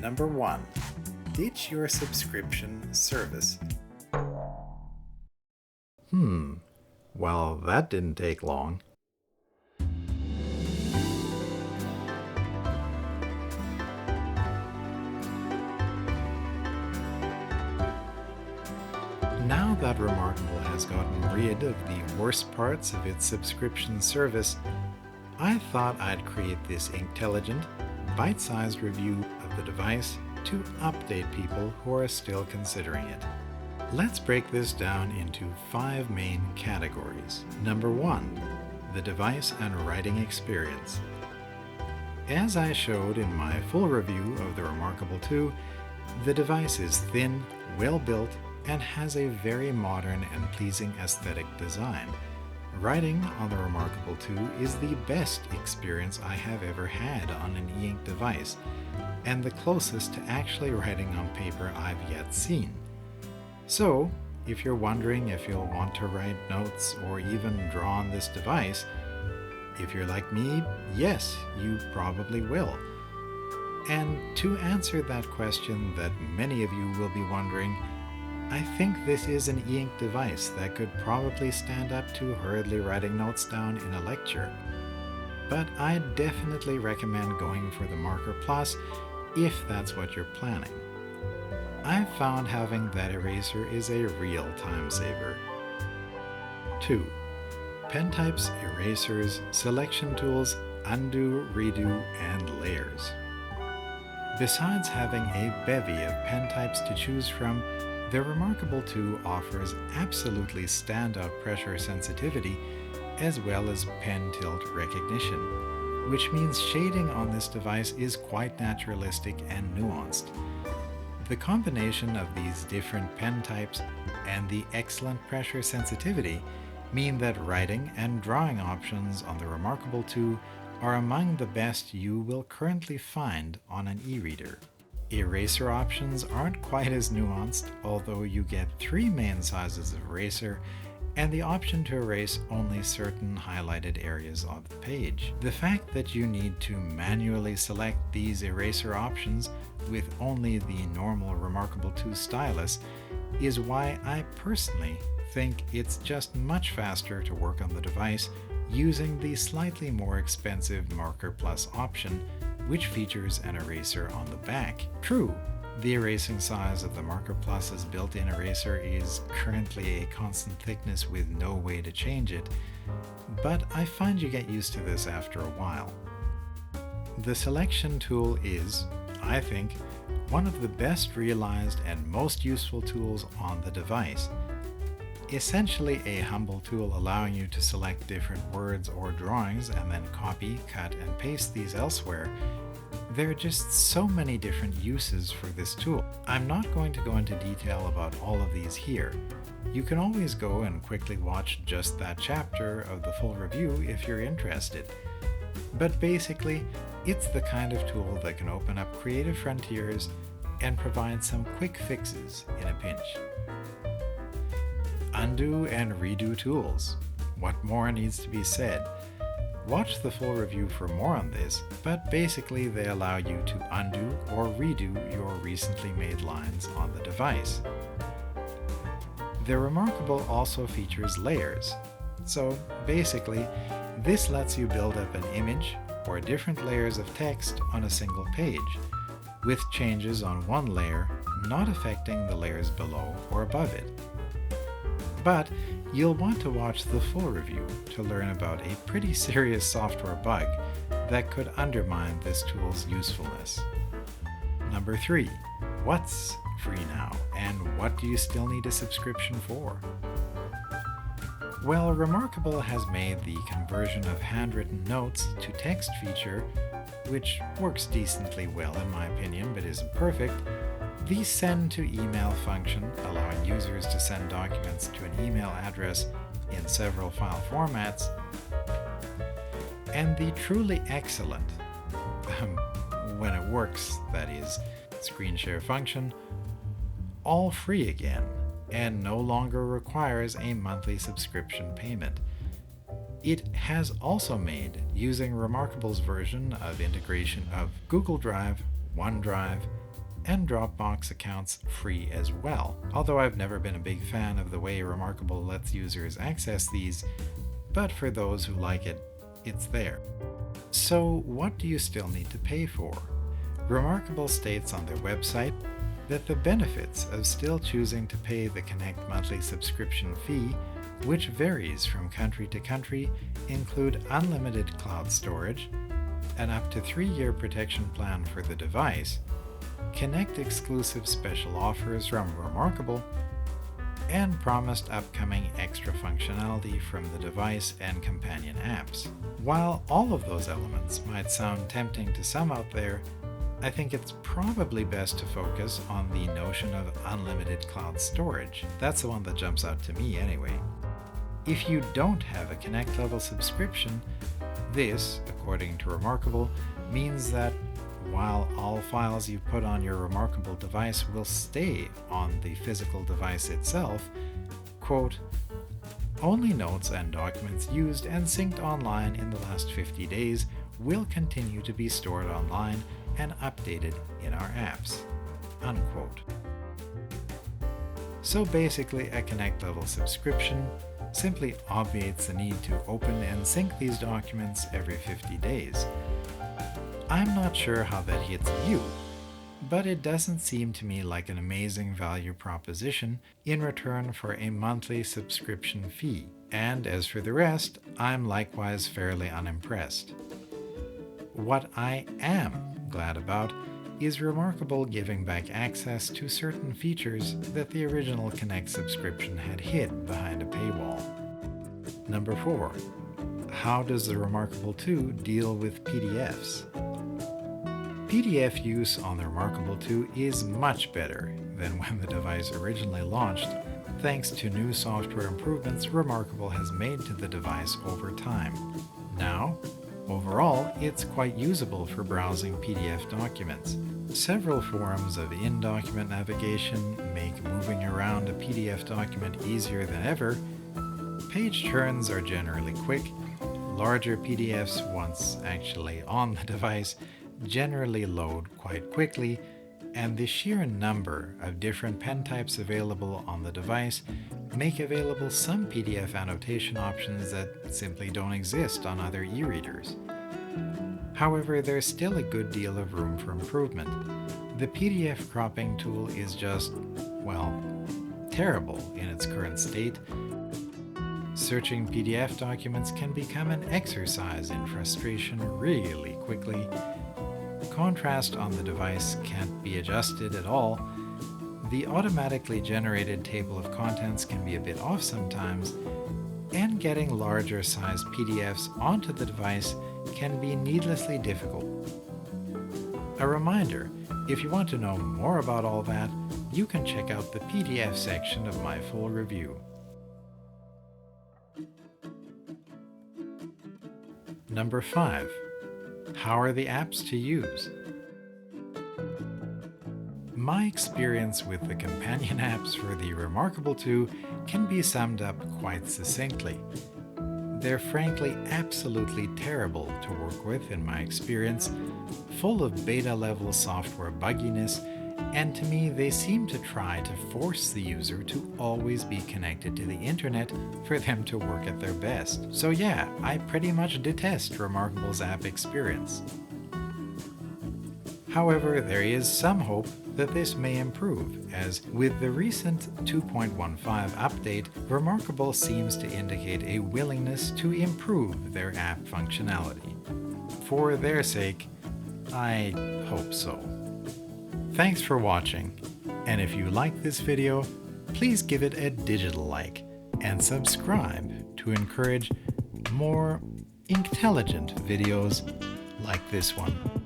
Number 1. Ditch your subscription service. Well, that didn't take long. Now that Remarkable has gotten rid of the worst parts of its subscription service, I thought I'd create this Inktelligent, bite-sized review of the device to update people who are still considering it. Let's break this down into 5 main categories. Number 1. The device and writing experience. As I showed in my full review of the Remarkable 2, the device is thin, well-built, and has a very modern and pleasing aesthetic design. Writing on the Remarkable 2 is the best experience I have ever had on an e-ink device, and the closest to actually writing on paper I've yet seen. So, if you're wondering if you'll want to write notes or even draw on this device, if you're like me, yes, you probably will. And to answer that question that many of you will be wondering, I think this is an e-ink device that could probably stand up to hurriedly writing notes down in a lecture. But I definitely recommend going for the Marker Plus if that's what you're planning. I've found having that eraser is a real time saver. 2. Pen types, erasers, selection tools, undo, redo, and layers. Besides having a bevy of pen types to choose from, the Remarkable 2 offers absolutely standout pressure sensitivity as well as pen tilt recognition, which means shading on this device is quite naturalistic and nuanced. The combination of these different pen types and the excellent pressure sensitivity mean that writing and drawing options on the Remarkable 2 are among the best you will currently find on an e-reader. Eraser options aren't quite as nuanced, although you get 3 main sizes of eraser and the option to erase only certain highlighted areas of the page. The fact that you need to manually select these eraser options with only the normal Remarkable 2 stylus is why I personally think it's just much faster to work on the device using the slightly more expensive Marker Plus option, which features an eraser on the back. True, the erasing size of the Marker Plus's built-in eraser is currently a constant thickness with no way to change it, but I find you get used to this after a while. The selection tool is, I think, one of the best realized and most useful tools on the device. Essentially a humble tool allowing you to select different words or drawings and then copy, cut, and paste these elsewhere. There are just so many different uses for this tool. I'm not going to go into detail about all of these here. You can always go and quickly watch just that chapter of the full review if you're interested. But basically, it's the kind of tool that can open up creative frontiers and provide some quick fixes in a pinch. Undo and redo tools. What more needs to be said? Watch the full review for more on this, but basically they allow you to undo or redo your recently made lines on the device. The Remarkable also features layers. So basically, this lets you build up an image or different layers of text on a single page, with changes on one layer not affecting the layers below or above it. But you'll want to watch the full review to learn about a pretty serious software bug that could undermine this tool's usefulness. Number 3. What's free now, and what do you still need a subscription for? Well, Remarkable has made the conversion of handwritten notes to text feature, which works decently well in my opinion but isn't perfect, the send to email function, allowing users to send documents to an email address in several file formats, and the truly excellent, when it works, that is, screen share function, all free again, and no longer requires a monthly subscription payment. It has also made using Remarkable's version of integration of Google Drive, OneDrive, and Dropbox accounts free as well, although I've never been a big fan of the way Remarkable lets users access these, but for those who like it, it's there. So what do you still need to pay for? Remarkable states on their website that the benefits of still choosing to pay the Connect monthly subscription fee, which varies from country to country, include unlimited cloud storage, an up to 3-year protection plan for the device, Connect exclusive special offers from Remarkable, and promised upcoming extra functionality from the device and companion apps. While all of those elements might sound tempting to some out there, I think it's probably best to focus on the notion of unlimited cloud storage. That's the one that jumps out to me anyway. If you don't have a Connect level subscription, this, according to Remarkable, means that while all files you put on your Remarkable device will stay on the physical device itself, quote, only notes and documents used and synced online in the last 50 days will continue to be stored online and updated in our apps, unquote. So basically, a Connect level subscription simply obviates the need to open and sync these documents every 50 days. I'm not sure how that hits you, but it doesn't seem to me like an amazing value proposition in return for a monthly subscription fee. And as for the rest, I'm likewise fairly unimpressed. What I am glad about is Remarkable giving back access to certain features that the original Connect subscription had hid behind a paywall. Number 4. How does the Remarkable 2 deal with PDFs? PDF use on the Remarkable 2 is much better than when the device originally launched, thanks to new software improvements Remarkable has made to the device over time. Now, overall, it's quite usable for browsing PDF documents. Several forms of in-document navigation make moving around a PDF document easier than ever. Page turns are generally quick. Larger PDFs, once actually on the device, generally load quite quickly, and the sheer number of different pen types available on the device make available some PDF annotation options that simply don't exist on other e-readers. However, there's still a good deal of room for improvement. The PDF cropping tool is just, well, terrible in its current state. Searching PDF documents can become an exercise in frustration really quickly. Contrast on the device can't be adjusted at all. The automatically generated table of contents can be a bit off sometimes, and getting larger sized PDFs onto the device can be needlessly difficult. A reminder, if you want to know more about all that, you can check out the PDF section of my full review. Number 5. How are the apps to use? My experience with the companion apps for the Remarkable 2 can be summed up quite succinctly. They're frankly absolutely terrible to work with in my experience, full of beta-level software bugginess, and to me they seem to try to force the user to always be connected to the internet for them to work at their best. So yeah, I pretty much detest Remarkable's app experience. However, there is some hope that this may improve, as with the recent 2.15 update, Remarkable seems to indicate a willingness to improve their app functionality. For their sake, I hope so. Thanks for watching, and if you like this video, please give it a digital like and subscribe to encourage more Inktelligent videos like this one.